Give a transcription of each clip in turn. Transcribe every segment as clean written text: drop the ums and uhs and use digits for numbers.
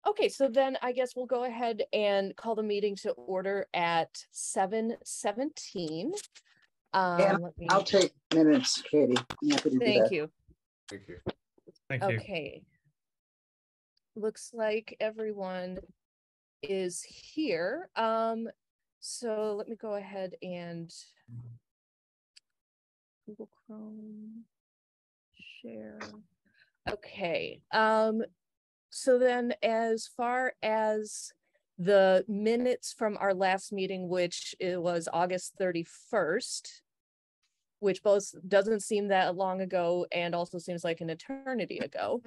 Okay, so then I guess we'll go ahead and call the meeting to order at 7:17. I'll take minutes, Katie. I'm happy to do Thank that. you. Thank you. Thank you. Okay. Looks like everyone is here. So let me go ahead and Google Chrome share. Okay. So then as far as the minutes from our last meeting, which it was August 31st, which both doesn't seem that long ago and also seems like an eternity ago.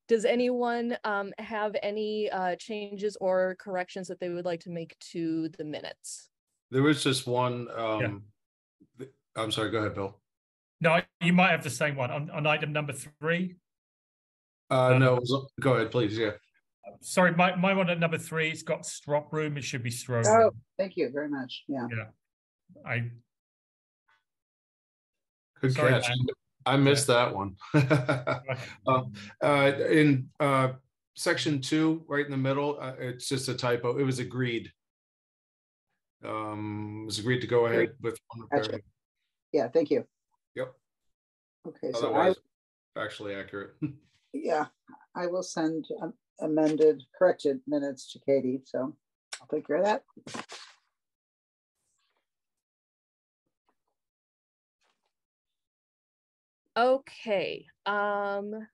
Does anyone have any changes or corrections that they would like to make to the minutes? There was just one. I'm sorry, go ahead, Bill. No, you might have the same one on item number 3. No, go ahead, please. Yeah. Sorry, my one at number 3, it's got strop room. It should be stroke Oh, room. thank you very much. Yeah. Good Sorry, catch. I missed that one. In section 2, right in the middle, it's just a typo. It was agreed. It was agreed to go ahead with one repair. Gotcha. Yeah, thank you. Yep. Okay, Otherwise, factually accurate. Yeah, I will send amended, corrected minutes to Katie, so I'll take care of that. Okay, then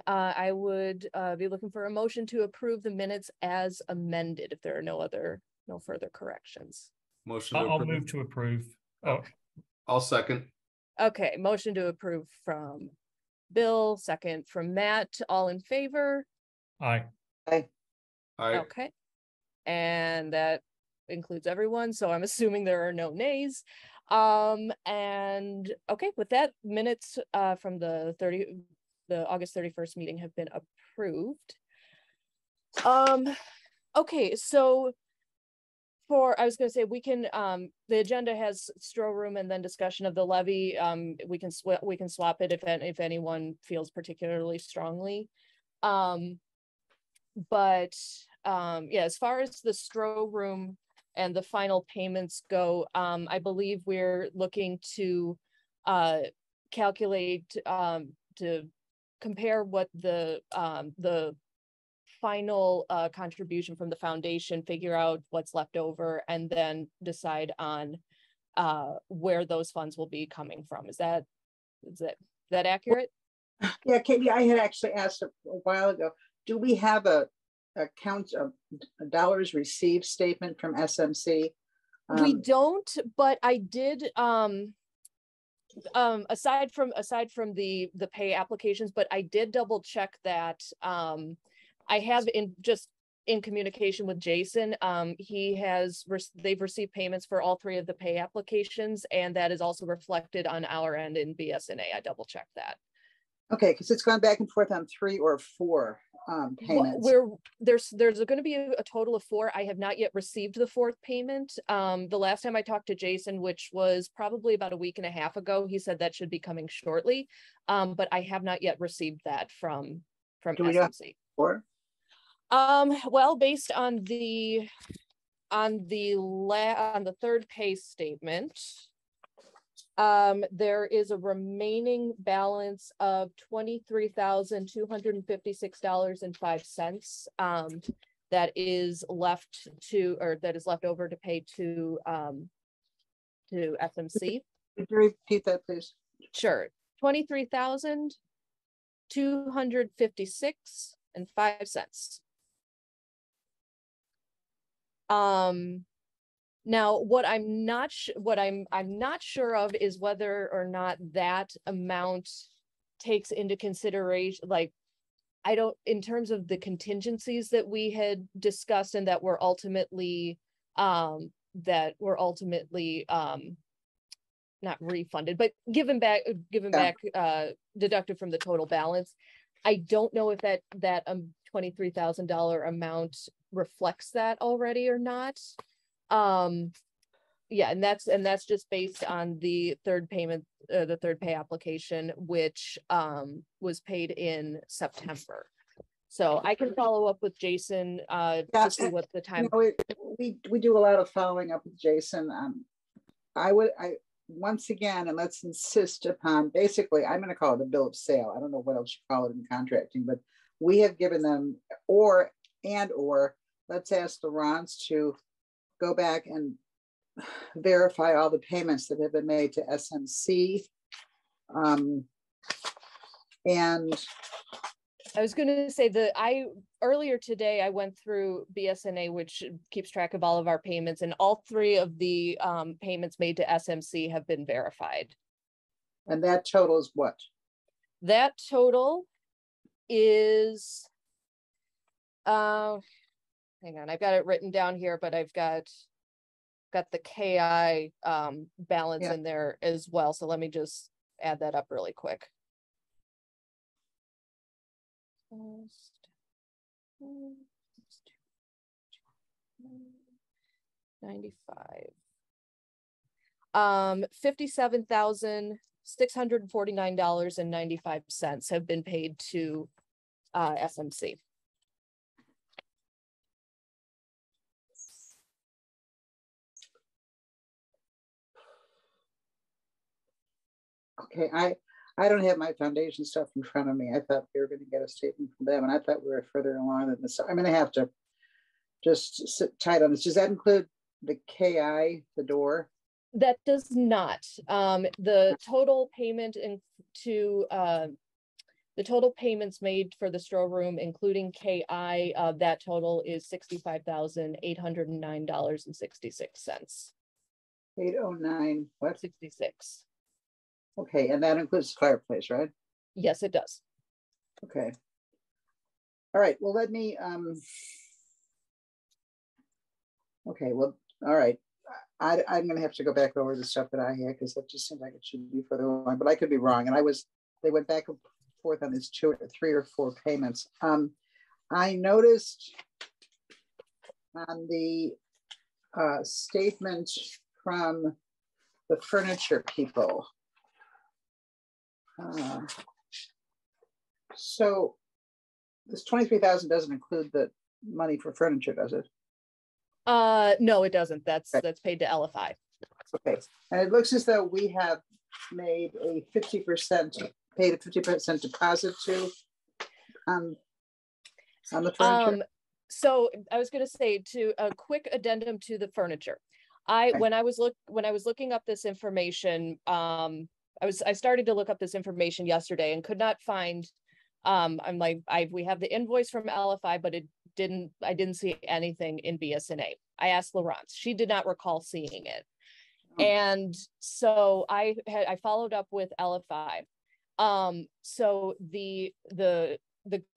I would be looking for a motion to approve the minutes as amended if there are no further corrections. Motion to I'll approve. move to approve. Oh, I'll second. Okay, motion to approve from Bill, second from Matt. All in favor? aye. Aye. Okay, and that includes everyone, so I'm assuming there are no nays. And okay, with that, minutes from the August 31st meeting have been approved. Okay, so I was going to say we can the agenda has Stro room and then discussion of the levy. We can swap it if anyone feels particularly strongly. But yeah, as far as the Stro room and the final payments go, I believe we're looking to calculate to compare what the final contribution from the foundation, figure out what's left over, and then decide on where those funds will be coming from. Is that accurate? Yeah, Katie, I had actually asked a while ago, do we have a count of dollars received statement from SMC? We don't, but I did aside from the pay applications, but I did double check that. I have in communication with Jason. They've received payments for all 3 of the pay applications, and that is also reflected on our end in BSNA. I double checked that. Okay, because it's gone back and forth on 3 or 4 payments. There's going to be a total of 4. I have not yet received the 4th payment. The last time I talked to Jason, which was probably about a week and a half ago, he said that should be coming shortly. But I have not yet received that from SMC. Well, based on the 3rd pay statement, there is a remaining balance of $23,256.05 that is left over to pay to SMC. Could you repeat that, please? Sure. $23,256.05. Now, what I'm not sure of is whether or not that amount takes into consideration, like, in terms of the contingencies that we had discussed and that were ultimately not refunded, but given back, deducted from the total balance. I don't know if that $23,000 amount reflects that already or not. Yeah, and that's just based on the third payment, the third pay application, which was paid in September. So I can follow up with Jason to see what the time. We do a lot of following up with Jason. I once again, and let's insist upon, basically, I'm going to call it a bill of sale. I don't know what else you call it in contracting, but we have given them, or let's ask Laurence to go back and verify all the payments that have been made to SMC. And I was going to say that earlier today I went through BSNA, which keeps track of all of our payments, and all three of the payments made to SMC have been verified. And that total is what? That total is, hang on, I've got it written down here, but I've got the KI balance in there as well. So let me just add that up really quick. 95. $57,649.95 have been paid to SMC. Okay, I don't have my foundation stuff in front of me. I thought we were going to get a statement from them, and I thought we were further along than this. So I'm going to have to just sit tight on this. Does that include the KI, the door? That does not. The total payment the total payments made for the storeroom, including KI, that total is $65,809.66. 809, what? 66. Okay, and that includes the fireplace, right? Yes, it does. Okay. All right, well, let me, okay, well, all right. I'm gonna have to go back over the stuff that I had, because that just seems like it should be further along, but I could be wrong. And they went back and forth on these 2 or 3 or 4 payments. I noticed on the statement from the furniture people, so this 23,000 doesn't include the money for furniture, does it? No, it doesn't. That's paid to LFI. Okay, and it looks as though we have made a 50%, paid a 50% deposit to on the furniture. So I was going to say, to a quick addendum to the furniture. When I was looking up this information, I started to look up this information yesterday and could not find. I'm like, we have the invoice from LFI, but I didn't see anything in BSNA. I asked Laurence. She did not recall seeing it. And so I followed up with LFI. So the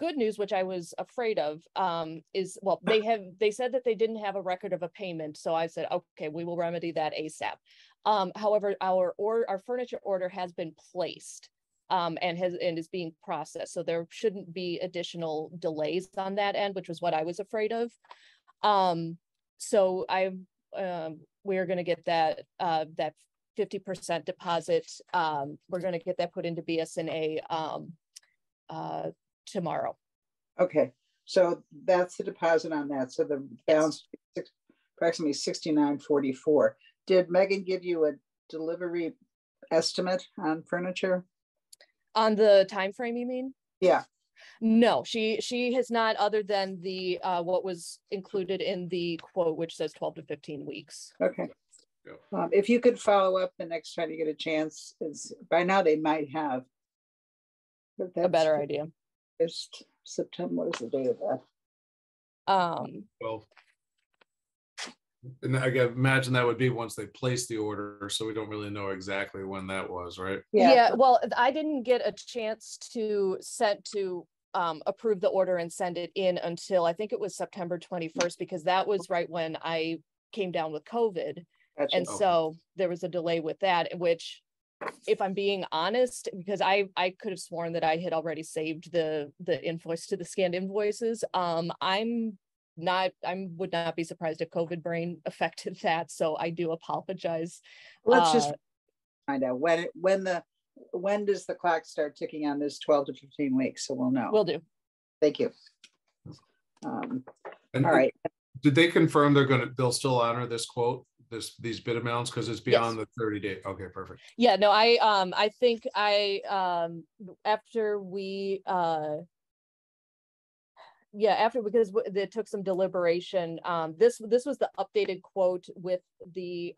good news, which I was afraid of, is, well, they said that they didn't have a record of a payment. So I said, okay, we will remedy that ASAP. However, our furniture order has been placed, and is being processed. So there shouldn't be additional delays on that end, which was what I was afraid of. So we're going to get that 50% deposit. We're going to get that put into BSNA tomorrow. Okay, so that's the deposit on that. So the balance approximately $69.44. Did Megan give you a delivery estimate on furniture? On the time frame, you mean? Yeah. No, she has not, other than the what was included in the quote, which says 12 to 15 weeks. Okay. If you could follow up the next time you get a chance, by now they might have a better idea. It's September. What is the date of that? Well, and I can imagine that would be once they place the order, so we don't really know exactly when that was, right? Yeah, well, I didn't get a chance to approve the order and send it in until I think it was September 21st, because that was right when I came down with COVID. Gotcha. And so there was a delay with that, which, if I'm being honest, because I could have sworn that I had already saved the invoice to the scanned invoices. I'm would not be surprised if COVID brain affected that. So I do apologize. Let's just find out when does the clock start ticking on this 12 to 15 weeks? So we'll know. Will do. Thank you. And all right. Did they confirm they'll still honor this quote, these bid amounts, because it's beyond the 30 day? Okay, perfect. Yeah, no, I think after we because it took some deliberation. This was the updated quote with the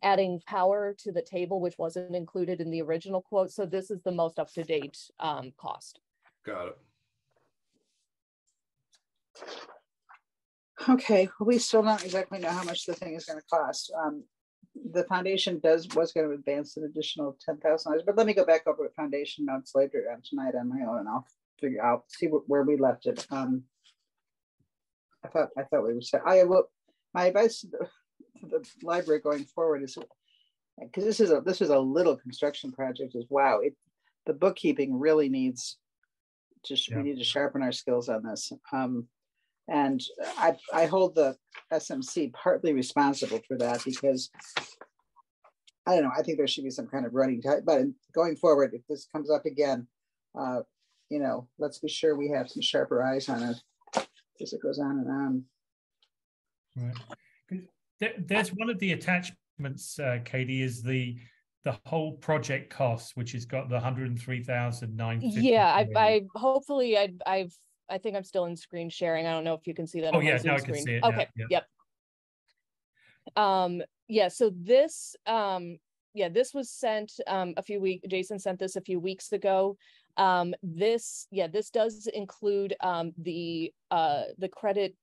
adding power to the table, which wasn't included in the original quote. So this is the most up-to-date cost. Got it. Okay, we still don't exactly know how much the thing is going to cost. The foundation was going to advance an additional $10,000, but let me go back over the foundation notes later tonight on my own, and I'll see where we left it. I thought we were set. My advice to the library going forward is, because this is a little construction project, is wow, the bookkeeping really needs we need to sharpen our skills on this. And I hold the SMC partly responsible for that, because I don't know, I think there should be some kind of running time, but going forward, if this comes up again, let's be sure we have some sharper eyes on it as it goes on and on. Right. There's one of the attachments, Katie, is the whole project cost, which has got the 103,950. Yeah, I think I'm still in screen sharing. I don't know if you can see that. Oh yeah, now I can see it. Okay. Yeah. Yep. So this this was sent Jason sent this a few weeks ago. This does include the credit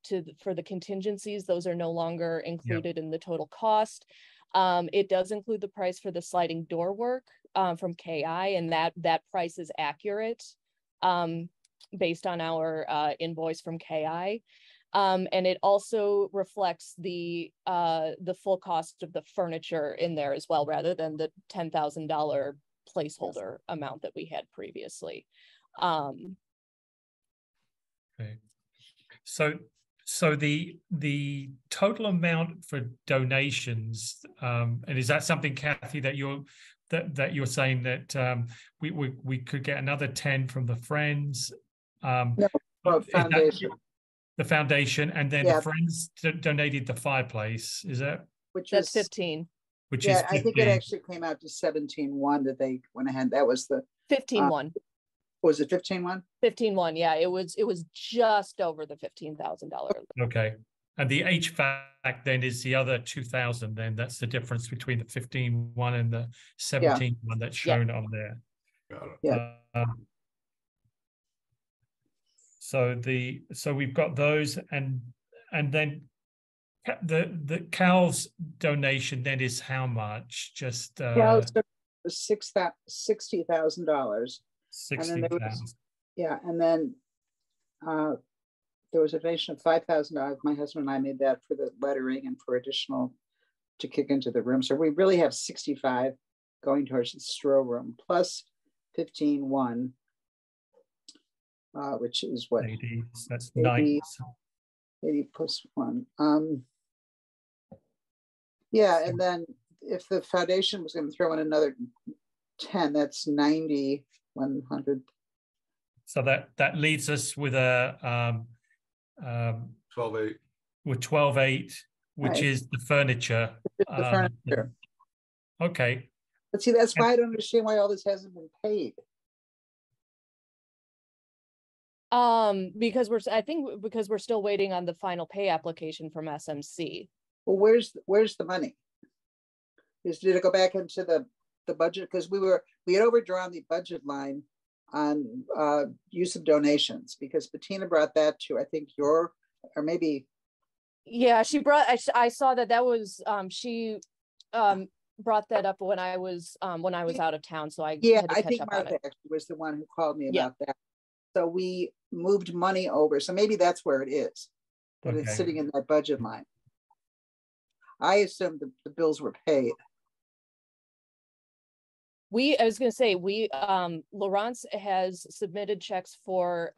for the contingencies. Those are no longer included in the total cost. It does include the price for the sliding door work from KI, and that price is accurate based on our invoice from KI. And it also reflects the full cost of the furniture in there as well, rather than the $10,000 placeholder amount that we had previously. Okay. So the total amount for donations, and is that something, Kathy, that you're saying that we could get another 10 from the Friends? No, foundation. The foundation, and then the Friends donated the fireplace. Is that? That's 15. Which is 15. I think it actually came out to 17.1 that they went ahead. That was the 15.1. Was it 15.1? 15.1. Yeah, it was just over the $15,000. Okay, and the HVAC then is the other 2,000. Then that's the difference between the 15.1 and the 17.1 that's shown on there. Got it. So we've got those, and then the CAL's donation then is how much? Just CAL's $60,000. 60,000. And then there was a donation of $5,000. My husband and I made that for the lettering and for additional to kick into the room. So we really have 65 going towards the Stroh room, plus 15.1. Which is what? 80, that's 80 plus 1. And then if the foundation was going to throw in another 10, that's 90, 100. So that leaves us with a 12.8. With 12.8, which is the furniture. The furniture. Okay. But see, that's why I don't understand why all this hasn't been paid. Because we're still waiting on the final pay application from SMC. Well, where's the money? Did it go back into the budget? Because we had overdrawn the budget line on use of donations, because Bettina brought that to, I think, or maybe. Yeah, she brought. I saw that was she brought that up when I was out of town, so I had to catch think up Martha on it. actually was the one who called me about that. So we moved money over. So maybe that's where it is. That it's sitting in that budget line. I assumed the bills were paid. I was going to say, Laurence has submitted checks for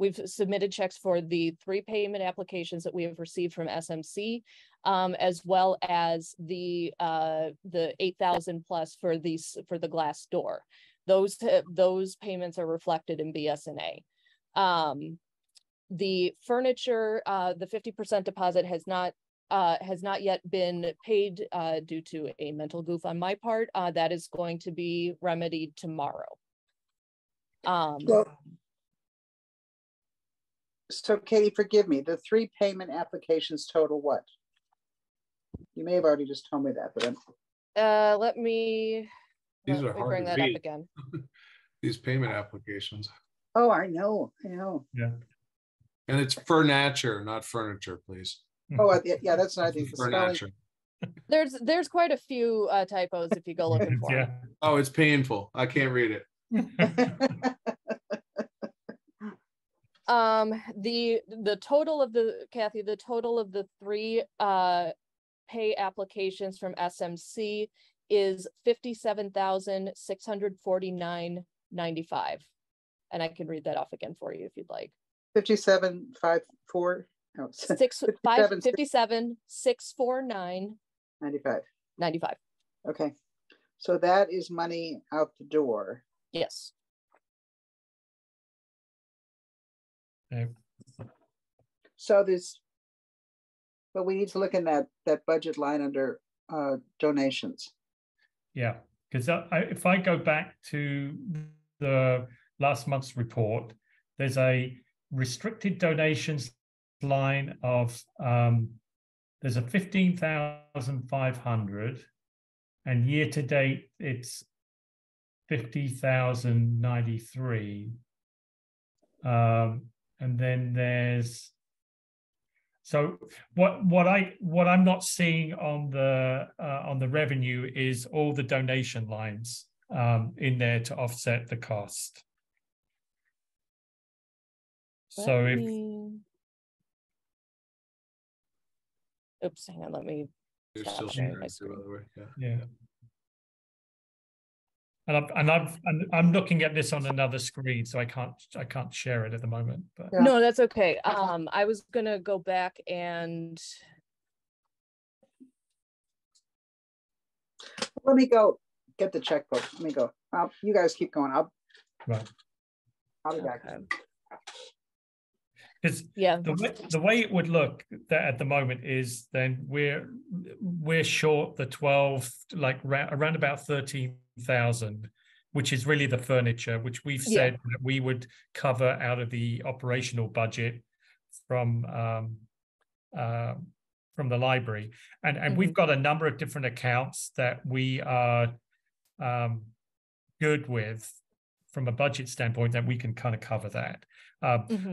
We've submitted checks for the 3 payment applications that we have received from SMC, as well as the 8,000 plus for the glass door. Those payments are reflected in BS&A. The furniture, the 50% deposit has not yet been paid due to a mental goof on my part. That is going to be remedied tomorrow. So Katie, forgive me, the 3 payment applications total what? You may have already just told me that, but let me bring that up again. These payment applications. Oh, I know. Yeah. And it's furniture, not furniture, please. Oh, yeah, that's what I think. Furniture. There's quite a few typos if you go looking for them. Oh, it's painful. I can't read it. The total of the total of the 3 pay applications from SMC is $57,649.95, and I can read that off again for you if you'd like. 57,549. No, 57,649.95. Okay, so that is money out the door. Yes. Okay. So but we need to look in that budget line under donations. Yeah, because if I go back to the last month's report, there's a restricted donations line of there's a 15,500, and year to date it's 50,093. And then there's, so what I'm not seeing on the revenue is all the donation lines in there to offset the cost. So oops, hang on, let me You're stop still sharing sharing my too, screen. by the way. yeah. And I'm looking at this on another screen, so I can't share it at the moment. But Yeah. No, that's okay. I was gonna go back and Let me go get the checkbook. Let me go. You guys keep going. I'll be back. okay. Because Yeah, the way it would look that at the moment is then we're short the 12, like around about 13,000, which is really the furniture, which we've said that we would cover out of the operational budget from the library, and we've got a number of different accounts that we are good with from a budget standpoint that we can kind of cover that.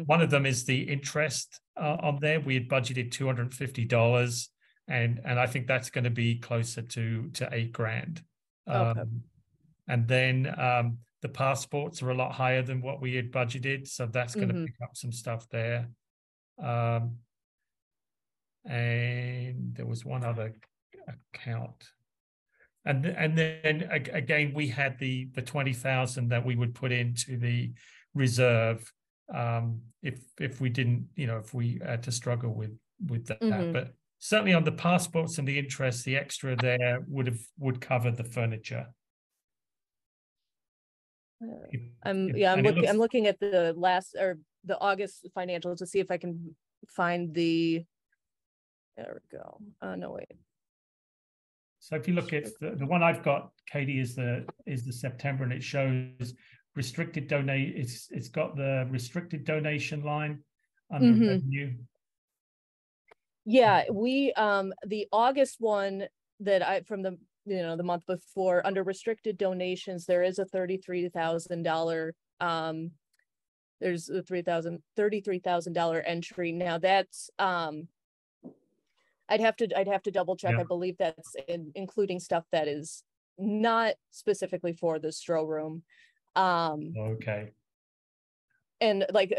One of them is the interest on there. We had budgeted $250, and I think that's going to be closer to $8,000. okay. And then the passports are a lot higher than what we had budgeted, so that's going to pick up some stuff there. And there was one other account. And then again, we had the 20,000 that we would put into the reserve if we didn't, if we had to struggle with that. But certainly on the passports and the interest, the extra there would cover the furniture. I'm looking at the August financials to see if I can find the. There we go. No, wait. So if you look at the one I've got, Katie, is the September, and it shows restricted donate. It's got the restricted donation line under revenue. Yeah, we the August one that from the the month before, under restricted donations, there is a $33,000 there's a $33,000 entry. Now that's I'd have to double check. I believe that's including stuff that is not specifically for the Stroh room. Okay. And like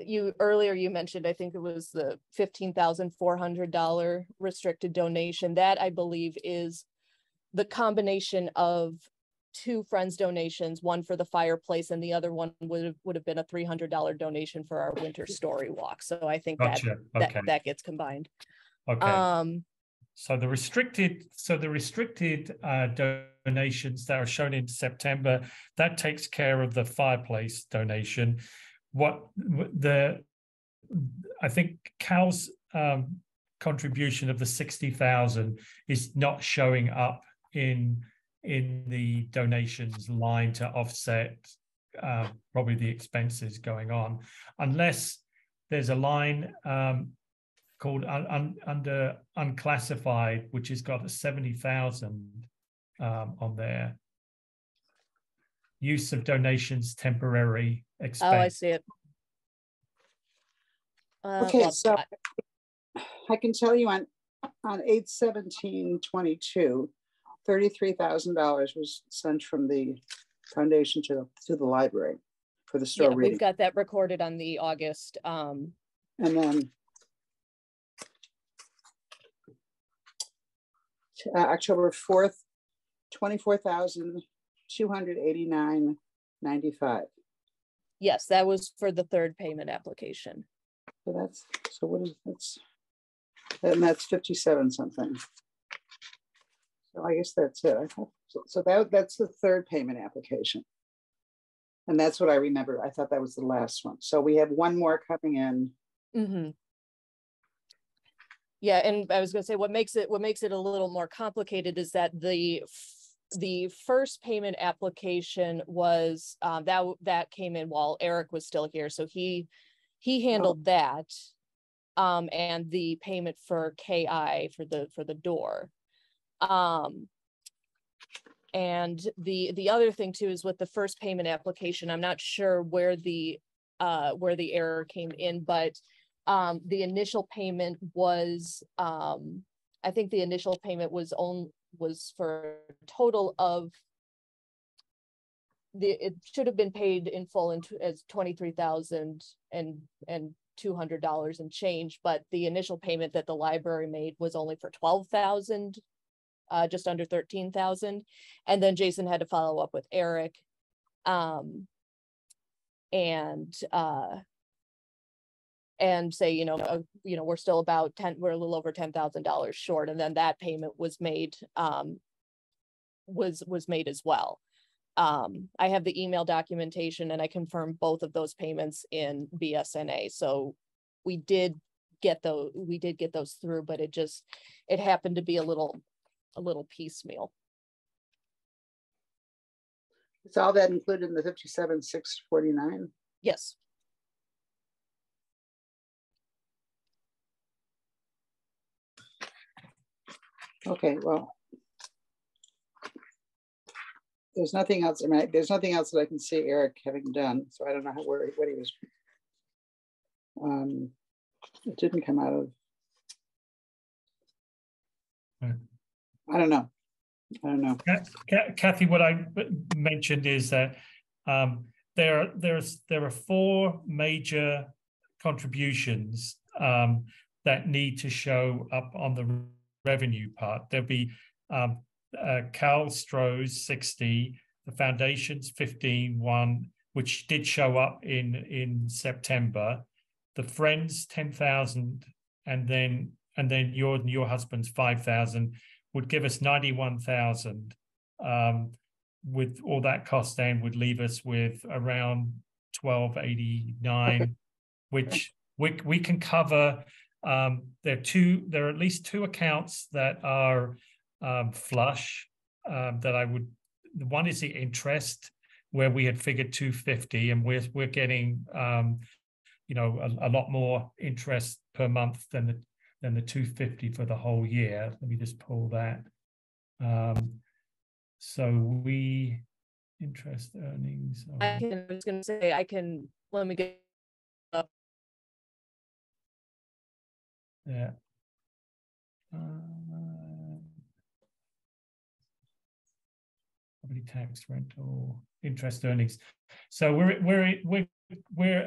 you earlier you mentioned, I think it was the $15,400 restricted donation. That I believe is the combination of two friends donations, one for the fireplace and the other one would have been a $300 donation for our winter story walk. So I think Gotcha. Okay. that gets combined. Okay. So the restricted donations that are shown in September, that takes care of the fireplace donation. I think Cal's contribution of the 60,000 is not showing up in the donations line to offset probably the expenses going on, unless there's a line called under unclassified, which has got a 70,000 on there. Use of donations temporary expense. Oh, I see it. Okay, so I can tell you on 8/17/22, $33,000 was sent from the foundation to the library for the store reading. We've got that recorded on the August. And then October 4th, $24,289.95. Yes, that was for the third payment application. So what is that's? And that's 57 something. So I guess that's it. So that's the third payment application. And that's what I remember. I thought that was the last one. So we have one more coming in. Mm-hmm. Yeah, and I was going to say what makes it a little more complicated is that the first payment application was that came in while Eric was still here, so he handled that, and the payment for KI for the door, and the other thing too is with the first payment application, I'm not sure where the error came in, but the initial payment was, I think the initial payment was for a total of it should have been paid in full as $23,200 and change, but the initial payment that the library made was only for $12,000, just under $13,000, and then Jason had to follow up with Eric, and say, we're still about we're a little over $10,000 short, and then that payment was made, was made as well. I have the email documentation, and I confirmed both of those payments in BSNA. So we did get those through, but it happened to be a little piecemeal. Is all that included in the 57,649? Yes. Okay, well, there's nothing else. I mean, there's nothing else that I can see Eric having done. So I don't know what he was. It didn't come out of. I don't know. Kathy, what I mentioned is that there are four major contributions that need to show up on the revenue part. There'll be Cal Stroh's 60, the foundation's 15, which did show up in September, the Friends 10,000, and then your husband's 5,000 would give us 91,000. With all that cost then would leave us with around 1289, which we can cover. There are at least two accounts that are flush that I would. One is the interest, where we had figured 250, and we're getting a lot more interest per month than the 250 for the whole year. Let me just pull that. So we interest earnings. I was going to say let me get up. Yeah. Property tax, rental, interest earnings. So we're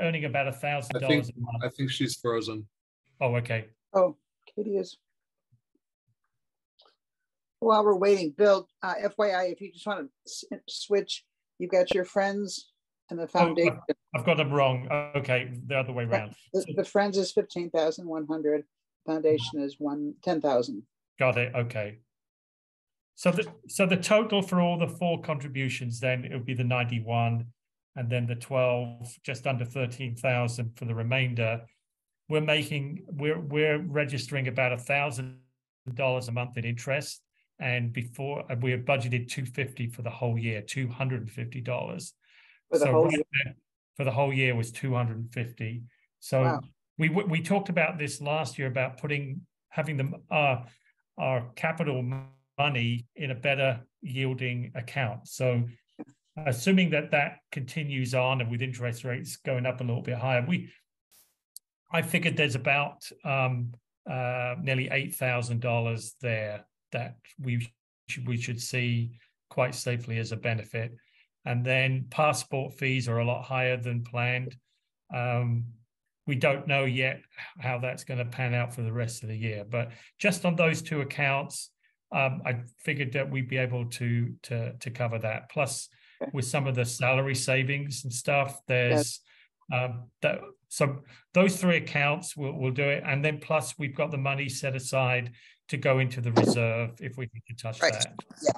earning about $1,000 a month. I think she's frozen. Oh, okay. Oh, Katie is. While we're waiting, Bill, FYI, if you just want to switch, you've got your friends and the foundation. Oh, I've got them wrong. Okay, the other way around. The friends is 15,100. Foundation is 10,000. Got it. Okay. So the total for all the 4 contributions, then it would be the 91, and then the 12, just under 13,000 for the remainder. We're registering about $1,000 a month in interest, and before we had budgeted $250 for the whole year, $250. For the whole year? For the whole year was $250. So wow. we talked about this last year about having them our capital money in a better yielding account. So assuming that continues on, and with interest rates going up a little bit higher, I figured there's about nearly $8,000 there that we should see quite safely as a benefit. And then passport fees are a lot higher than planned. We don't know yet how that's going to pan out for the rest of the year, but just on those 2 accounts, I figured that we'd be able to cover that. Plus, with some of the salary savings and stuff, there's so those 3 accounts will do it, and then plus we've got the money set aside to go into the reserve if we need to touch that. Yeah.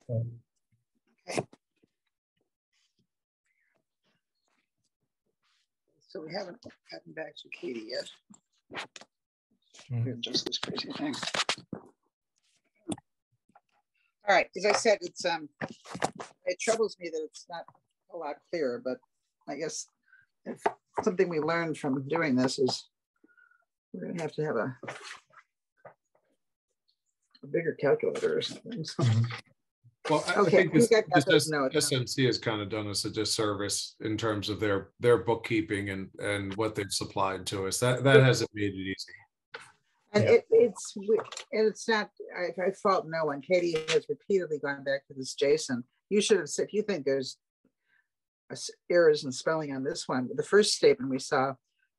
Okay. So we haven't gotten back to Katie yet. Just this crazy thing. All right, as I said, it troubles me that it's not a lot clearer, but I guess if something we learned from doing this is we're going to have a bigger calculator or something. So. Well, I think this SMC has kind of done us a disservice in terms of their bookkeeping and what they've supplied to us. That hasn't made it easy. And it's not, I fault no one. Katie has repeatedly gone back to this Jason. You should have said, if you think there's errors in spelling on this one, the first statement we saw,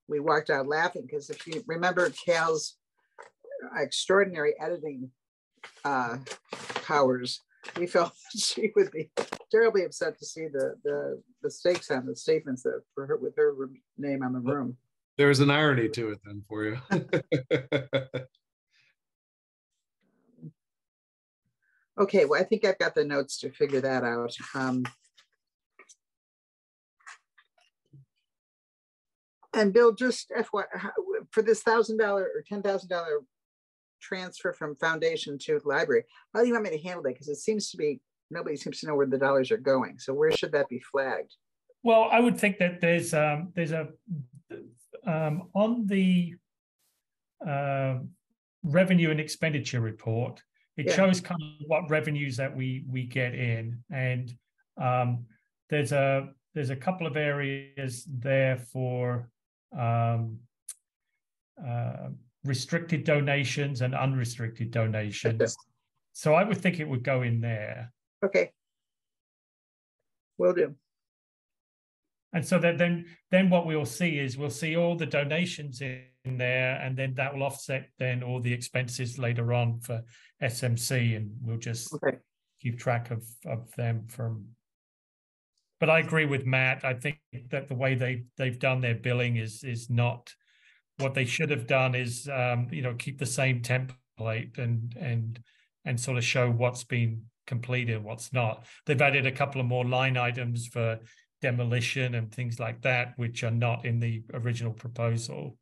we walked out laughing, because if you remember Cal's extraordinary editing powers, we felt she would be terribly upset to see the mistakes on the statements that with her name on the room. There's an irony to it then for you. Okay, well, I think I've got the notes to figure that out. And Bill, just FYI, for this $1,000 or $10,000 transfer from foundation to library, how do you want me to handle that? Because it seems to be, nobody seems to know where the dollars are going. So where should that be flagged? Well, I would think that there's a on the revenue and expenditure report, it shows kind of what revenues that we get in, and there's a couple of areas there for restricted donations and unrestricted donations. So I would think it would go in there. Okay, will do. And so that then what we'll see is we'll see all the donations in there, and then that will offset then all the expenses later on for SMC, and we'll just keep track of them from. But I agree with Matt. I think that the way they've done their billing is not what they should have done. Is keep the same template and sort of show what's been completed, what's not. They've added a couple of more line items for demolition and things like that, which are not in the original proposal,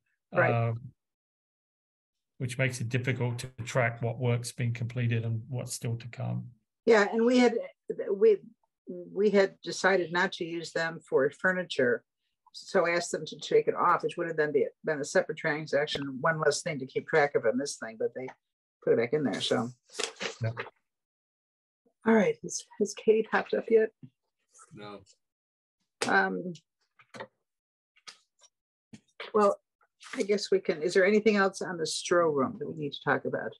which makes it difficult to track what work's been completed and what's still to come. Yeah, and we had decided not to use them for furniture, so I asked them to take it off, which would have then been a separate transaction, one less thing to keep track of on this thing, but they put it back in there. So, all right, has Katie popped up yet? No. Well, I guess we can. Is there anything else on the Stroh room that we need to talk about?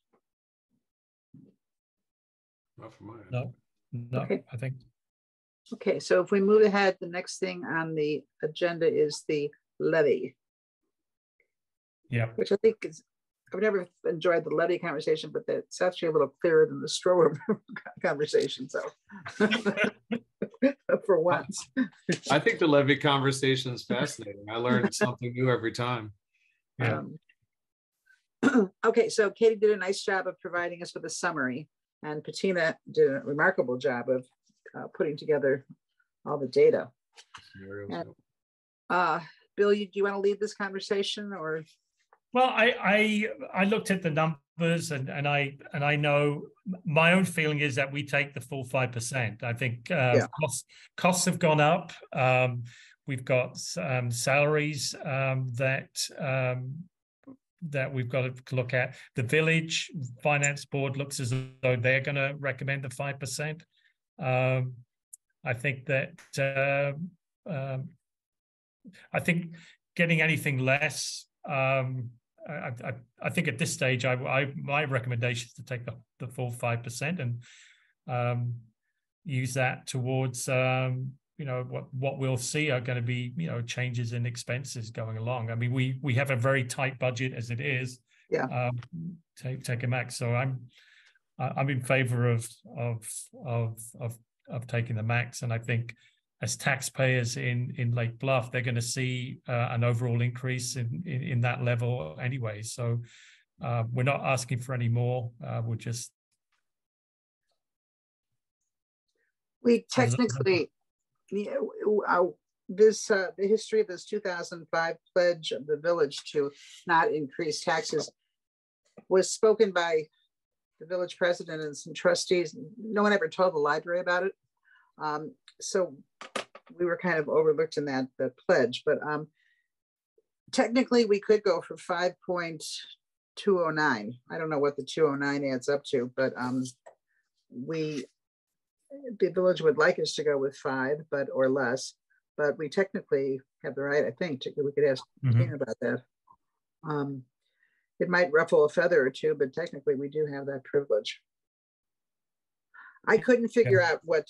Not from my end. No, okay. I think. Okay, so if we move ahead, the next thing on the agenda is the levy. Yeah. Which I think is, I've never enjoyed the levy conversation, but that's actually a little clearer than the straw conversation. So for once. I think the levy conversation is fascinating. I learned something new every time. Yeah. Okay, so Katie did a nice job of providing us with a summary, and Patina did a remarkable job of putting together all the data. And, Bill, do you want to lead this conversation, or? Well, I looked at the numbers, and I know my own feeling is that we take the full 5%. I think costs have gone up. We've got salaries that we've got to look at. The village finance board looks as though they're going to recommend the 5%. I think that I think getting anything less. I think at this stage, my recommendation is to take the full 5% and use that towards what we'll see are going to be changes in expenses going along. I mean, we have a very tight budget as it is. Yeah. Take a max. So I'm in favor of taking the max, and I think as taxpayers in Lake Bluff, they're going to see an overall increase in that level anyway. So we're not asking for any more. We're just technically, the history of this 2005 pledge of the village to not increase taxes was spoken by the village president and some trustees. No one ever told the library about it. So we were kind of overlooked in that pledge, but technically we could go for 5.209. I don't know what the 209 adds up to, but the village would like us to go with 5, or less, but we technically have the right, I think, we could ask Tina about that. It might ruffle a feather or two, but technically we do have that privilege. I couldn't figure out what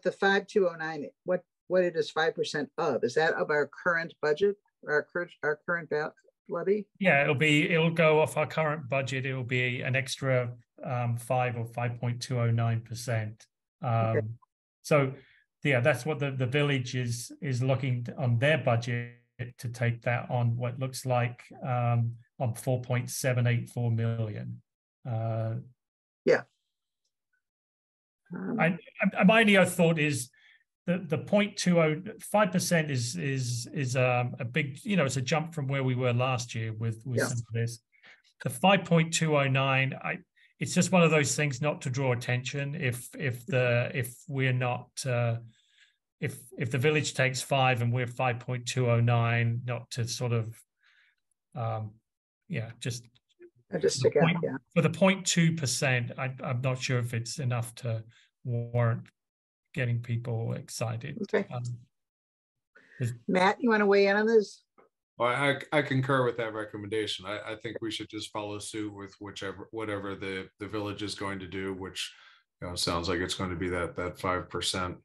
the 5.209, what it is 5% of. Is that of our current budget, our current levy? Yeah, it'll go off our current budget. It will be an extra 5 or 5.209%. Okay. So yeah, that's what the village is looking on their budget to take that on what looks like on 4.784 million. Yeah. My only thought is the 0.205% is a big, it's a jump from where we were last year with some of this. The 5.209, it's just one of those things not to draw attention. If we're not if the village takes 5 and we're 5.209, not to sort of just stick out, for the 0.2%. I'm not sure if it's enough to warrant getting people excited. Okay. Matt, you want to weigh in on this? Well, I concur with that recommendation. I think we should just follow suit with whatever the village is going to do, which sounds like it's going to be that 5%.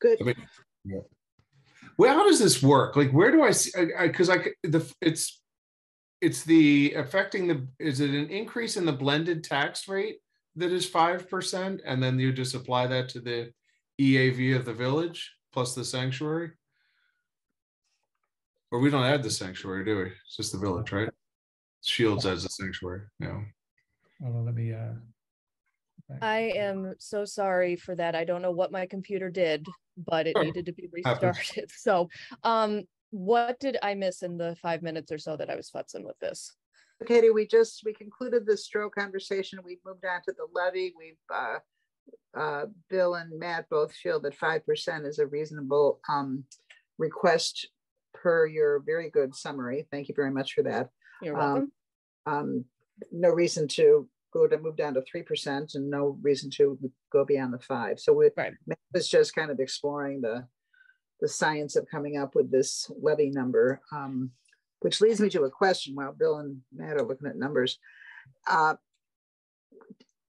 Good. I mean, yeah. Well, how does this work? Like, where do I see? Because it's the affecting the. Is it an increase in the blended tax rate that is 5%, and then you just apply that to the EAV of the village plus the sanctuary? Or we don't add the sanctuary, do we? It's just the village, right? Shields as a sanctuary. Yeah. Well, let me. I am so sorry for that. I don't know what my computer did, but it needed to be restarted. So, what did I miss in the 5 minutes or so that I was futzing with this? Katie, we concluded the stroke conversation. We moved on to the levy. Bill and Matt both feel that 5% is a reasonable request per your very good summary. Thank you very much for that. You're welcome. No reason to move down to 3%, and no reason to go beyond the 5. So Matt was just kind of exploring the science of coming up with this levy number, which leads me to a question while Bill and Matt are looking at numbers.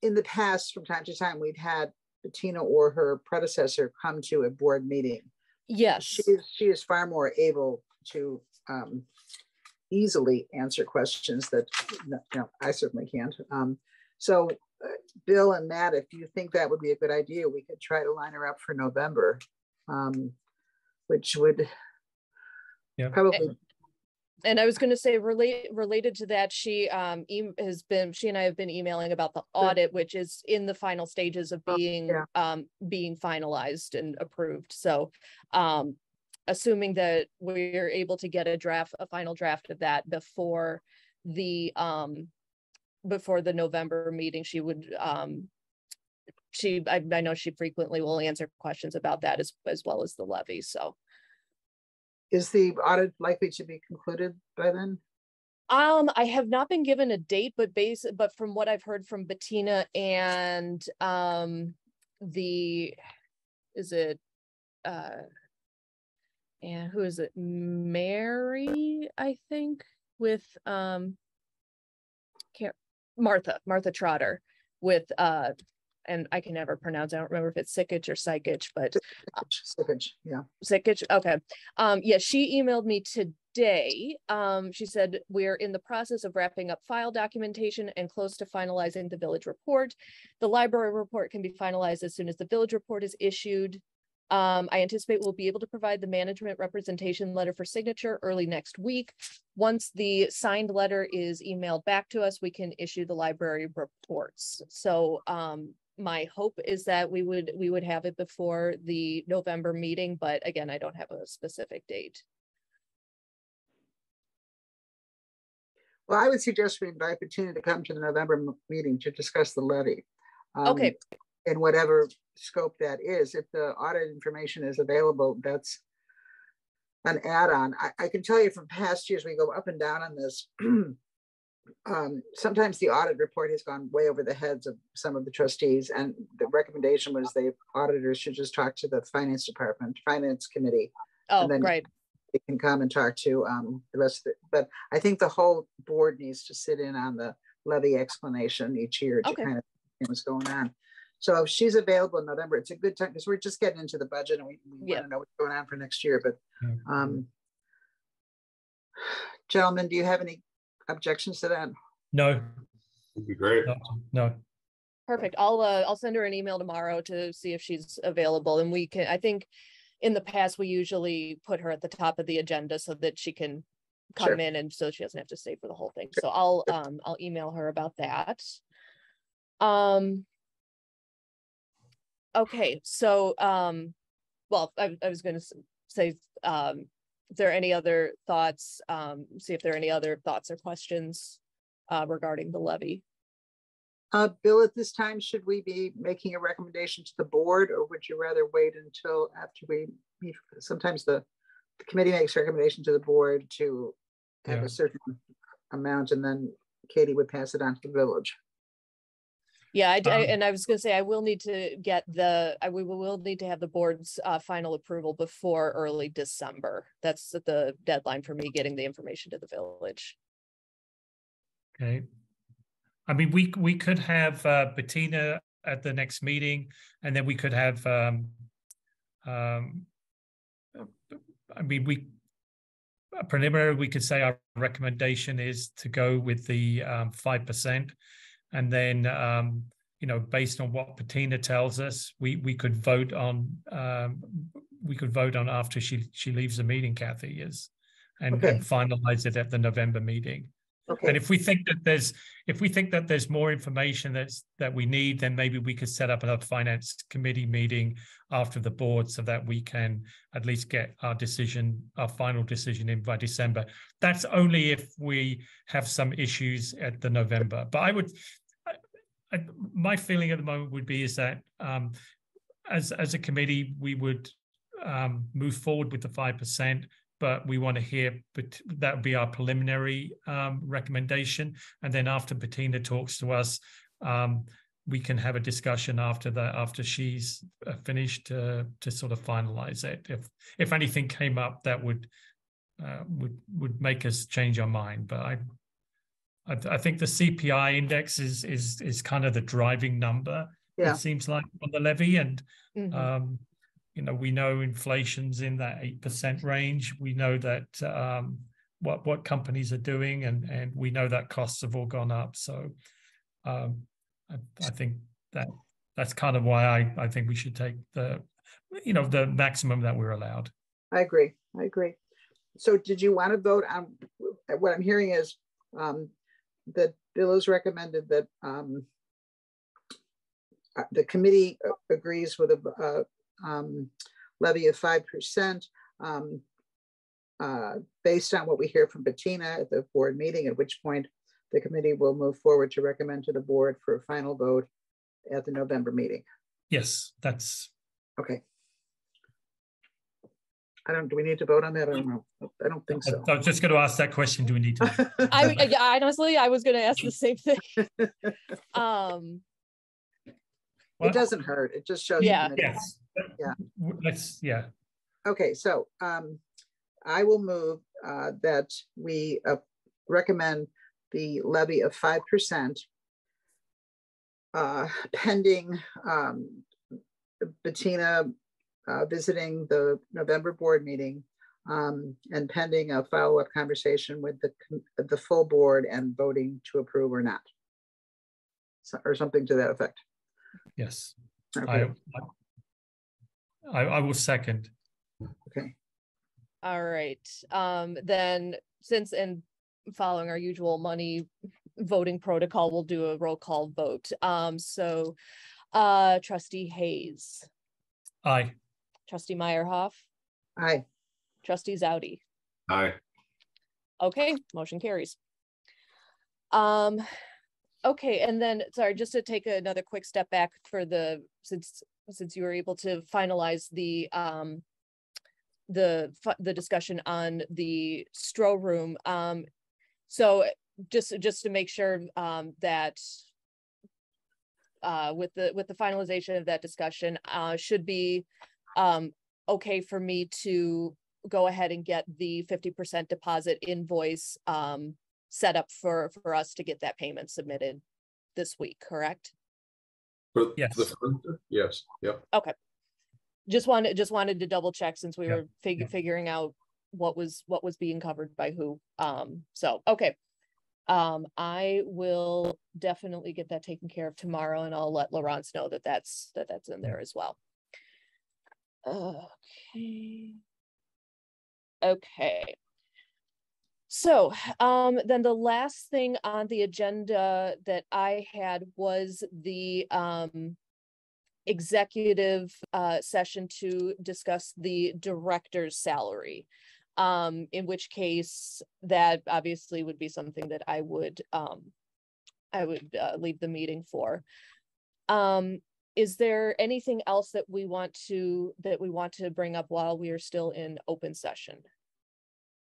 In the past, from time to time, we've had Bettina or her predecessor come to a board meeting. Yes. She is far more able to easily answer questions that I certainly can't. So Bill and Matt, if you think that would be a good idea, we could try to line her up for November, which would probably. And I was going to say, related to that, she and I have been emailing about the audit, which is in the final stages of being being finalized and approved. So, assuming that we're able to get a final draft of that before the November meeting, she would I know she frequently will answer questions about that as well as the levy. So. Is the audit likely to be concluded by then? I have not been given a date, but from what I've heard from Bettina and and who is it? Mary, I think, with Martha Trotter with and I can never pronounce, I don't remember if it's Sikich or Sikich, but Sikich, yeah. Sikich, okay. Yeah, she emailed me today. She said, we're in the process of wrapping up file documentation and close to finalizing the village report. The library report can be finalized as soon as the village report is issued. I anticipate we'll be able to provide the management representation letter for signature early next week. Once the signed letter is emailed back to us, we can issue the library reports. So my hope is that we would have it before the November meeting, but again, I don't have a specific date. Well, I would suggest we invite Bettina to come to the November meeting to discuss the levy. Okay. In whatever scope that is. If the audit information is available, that's an add-on. I can tell you from past years, we go up and down on this. Sometimes the audit report has gone way over the heads of some of the trustees, and the recommendation was the auditors should just talk to the finance committee. Oh, and then right. They can come and talk to the rest of it. But I think the whole board needs to sit in on the levy explanation each year to kind of see what's going on. So if she's available in November, it's a good time because we're just getting into the budget and we want to know what's going on for next year. But gentlemen, do you have any objections to that? No. Would be great. No. Perfect. I'll send her an email tomorrow to see if she's available, and we can. I think in the past we usually put her at the top of the agenda so that she can come in, and so she doesn't have to stay for the whole thing. So I'll email her about that. Okay, so well, I was going to say, if there are any other thoughts, see if there are any other thoughts or questions regarding the levy. Bill, at this time, should we be making a recommendation to the board, or would you rather wait until after we meet? Sometimes the committee makes a recommendation to the board to have a certain amount, and then Katie would pass it on to the village. Yeah, and I was going to say, I will need to get we will need to have the board's final approval before early December. That's the deadline for me getting the information to the village. Okay. I mean, we could have Bettina at the next meeting, and then we could have, I mean, preliminary, we could say our recommendation is to go with the 5%. And then, you know, based on what Bettina tells us, we could vote on after she leaves the meeting, Kathy, and finalize it at the November meeting. Okay. And if we think that there's more information that we need, then maybe we could set up a finance committee meeting after the board so that we can at least get our final decision in by December. That's only if we have some issues at the November. But my feeling at the moment would be is that as a committee, we would move forward with the 5%. But we want to hear, but that would be our preliminary recommendation. And then after Bettina talks to us, we can have a discussion after she's finished to sort of finalize it. If anything came up that would make us change our mind. But I think the CPI index is kind of the driving number. Yeah. It seems like on the levy, and you know, we know inflation's in that 8% range. We know that what companies are doing, and we know that costs have all gone up. So I think that's kind of why I think we should take the maximum that we're allowed. I agree. So did you want to vote on what I'm hearing is that Bill has recommended that the committee agrees with a levy of 5%. Based on what we hear from Bettina at the board meeting, at which point the committee will move forward to recommend to the board for a final vote at the November meeting. Yes, that's okay. Do we need to vote on that? I don't know. I don't think so. I was just going to ask that question. Do we need to? Honestly, I was going to ask the same thing. It doesn't hurt. It just shows. Yeah. Yes. Yeah. Okay. So I will move that we recommend the levy of 5% pending Bettina visiting the November board meeting and pending a follow-up conversation with the full board and voting to approve or not, or something to that effect. Yes. Okay. I will second. Okay. All right. Then and following our usual money voting protocol, we'll do a roll call vote. So Trustee Hayes. Aye. Trustee Meierhoff. Aye. Trustee Zaute. Aye. Okay, motion carries. Okay, and then sorry, just to take another quick step back for since you were able to finalize the discussion on the Stroh room. So just to make sure that with the finalization of that discussion, should be okay for me to go ahead and get the 50% deposit invoice set up for us to get that payment submitted this week, correct? Yes. Yes. Yep. Okay. Just wanted to double check since we were figuring out what was being covered by who. So okay. I will definitely get that taken care of tomorrow, and I'll let Laurence know that that's in there as well. Okay. So then the last thing on the agenda that I had was the executive session to discuss the director's salary, in which case that obviously would be something that I would leave the meeting for. Is there anything else that we want to bring up while we are still in open session?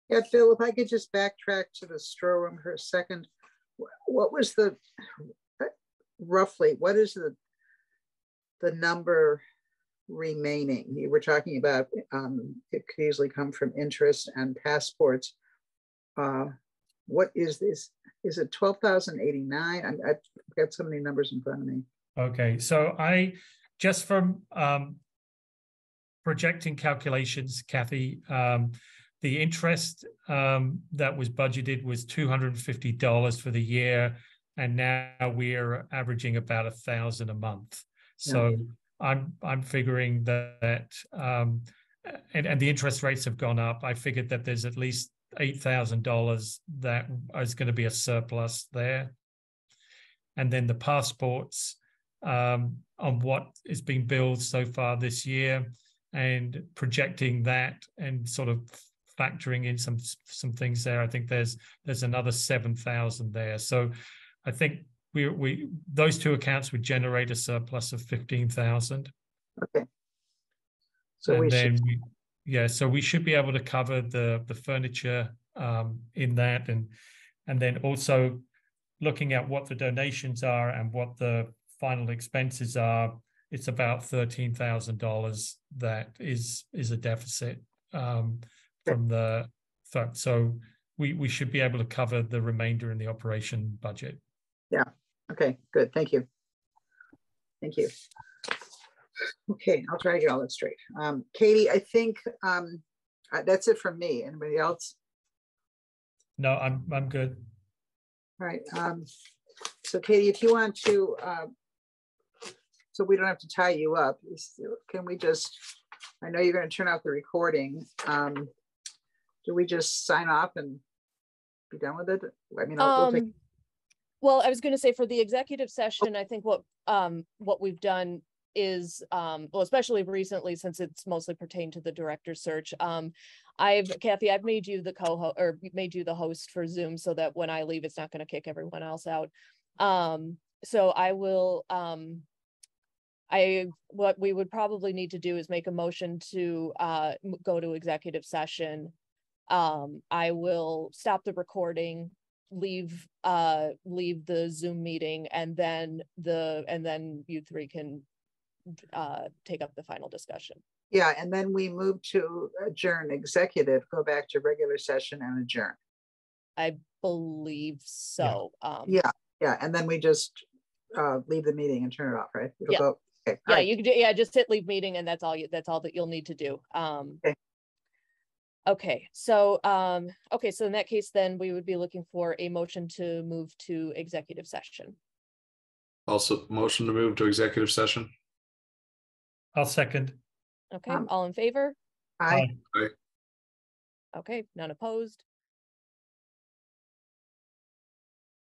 Yeah, Phil, if I could just backtrack to the Stroh room for a second. What was roughly, what is the number remaining? You were talking about it could easily come from interest and passports. What is this? Is it 12,089? I've got so many numbers in front of me. Okay, so I just from projecting calculations, Kathy, the interest that was budgeted was $250 for the year, and now we're averaging about 1,000 a month. So I'm figuring that and the interest rates have gone up. I figured that there's at least $8,000 that is going to be a surplus there, and then the passports on what is being billed so far this year, and projecting that and sort of factoring in some things there. I think there's another 7,000 there. So I think we those two accounts would generate a surplus of 15,000. Okay. So so we should be able to cover the furniture in that, and then also looking at what the donations are and what the final expenses are. It's about $13,000 that is a deficit from the fund. So we should be able to cover the remainder in the operation budget. Yeah. Okay, good. Thank you. Thank you. Okay, I'll try to get all that straight. Katie, I think that's it from me. Anybody else? No, I'm good. All right. So Katie, if you want to, so we don't have to tie you up, can we just, I know you're going to turn off the recording. Do we just sign off and be done with it? I mean, we'll take. Well, I was going to say for the executive session, I think what we've done is, well, especially recently, since it's mostly pertained to the director search. Kathy, I've made you the co-host, or made you the host for Zoom, so that when I leave, it's not going to kick everyone else out. So I will, what we would probably need to do is make a motion to go to executive session. I will stop the recording, leave the Zoom meeting, and then you three can take up the final discussion. Yeah, and then we move to adjourn executive, go back to regular session and adjourn. I believe so. Yeah, and then we just leave the meeting and turn it off, right? It'll go. Okay. Yeah, you could just hit leave meeting, and that's all that you'll need to do. Okay, so so in that case, then we would be looking for a motion to move to executive session. Also, motion to move to executive session. I'll second. Okay, all in favor? Aye. Aye. Okay, none opposed.